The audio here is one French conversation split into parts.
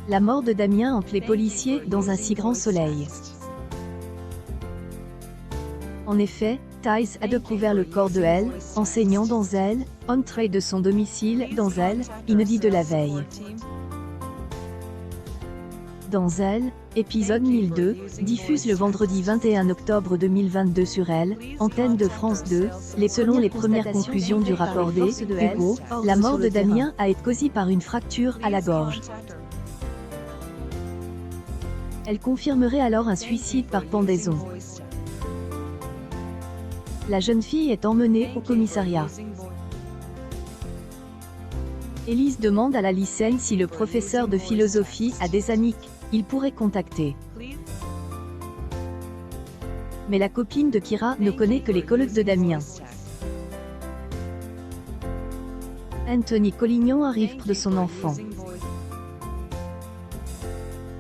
La mort de Damien hante les policiers dans un si grand soleil. En effet, Thijs a découvert le corps de Elle, enseignant dans Elle, entrée de son domicile dans Elle, inédit de la veille. Dans Elle, épisode 1002, diffuse le vendredi 21 octobre 2022 sur Elle, antenne de France 2, selon les premières conclusions du rapport des Hugo, la mort de Damien a été causée par une fracture à la gorge. Elle confirmerait alors un suicide par pendaison. La jeune fille est emmenée au commissariat. Élise demande à la lycéenne si le professeur de philosophie a des amis qu'il pourrait contacter. Mais la copine de Kira ne connaît que les collègues de Damien. Anthony Collignon arrive près de son enfant.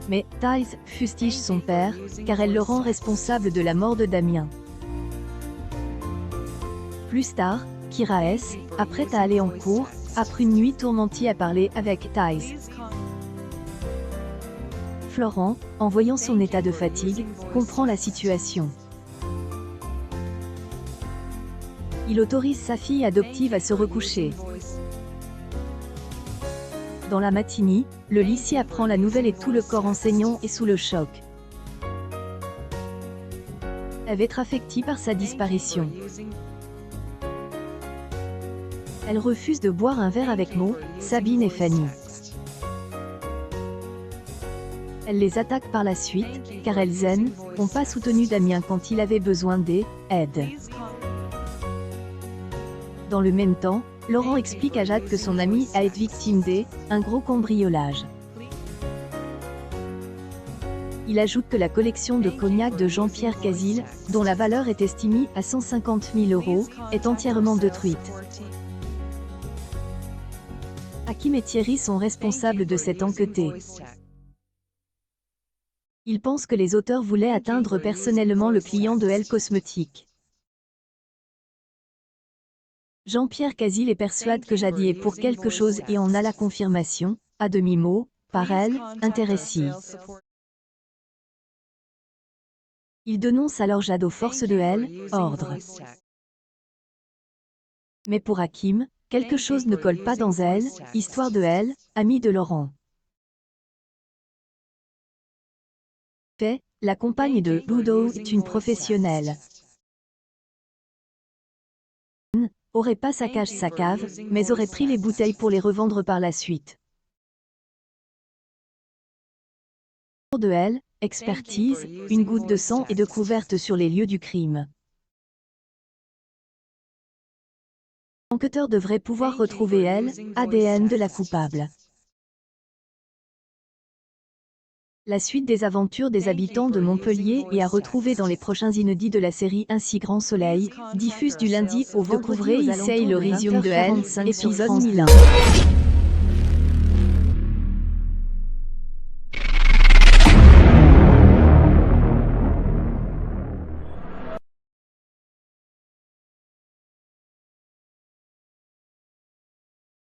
Mais Thijs fustige son père, car elle le rend responsable de la mort de Damien. Plus tard, Kira S, apprête à aller en cours, après une nuit tourmentée à parler avec Thijs. Florent, en voyant son état de fatigue, comprend la situation. Il autorise sa fille adoptive à se recoucher. Dans la matinée, le lycée apprend la nouvelle et tout le corps enseignant est sous le choc. Elle va être affectée par sa disparition. Elle refuse de boire un verre avec Mo, Sabine et Fanny. Elle les attaque par la suite, car elles n'ont pas soutenu Damien quand il avait besoin d'aide. Dans le même temps, Laurent explique à Jade que son ami a été victime d'un gros cambriolage. Il ajoute que la collection de cognac de Jean-Pierre Casil, dont la valeur est estimée à 150 000 €, est entièrement détruite. Hakim et Thierry sont responsables de cette enquête. Ils pensent que les auteurs voulaient atteindre personnellement le client de Elle Cosmétiques. Jean-Pierre Casil est persuade que Jade y est pour quelque chose et en a la confirmation, à demi-mot, par elle, intéressée. Il dénonce alors Jade aux forces de Elle, ordre. Mais pour Hakim, quelque chose ne colle pas dans Elle, histoire de Elle, amie de Laurent. Fait, la compagne de Ludo est une professionnelle. Aurait pas saccagé sa cave, mais aurait pris les bouteilles pour les revendre par la suite. De Elle, expertise, une goutte de sang est découverte sur les lieux du crime. L'enquêteur devrait pouvoir retrouver Elle, ADN de la coupable. La suite des aventures des habitants de Montpellier est à retrouver dans les prochains inédits de la série Un si grand soleil, diffuse du lundi au vendredi. Découvrez ici le résumé de Elle, épisode 1001.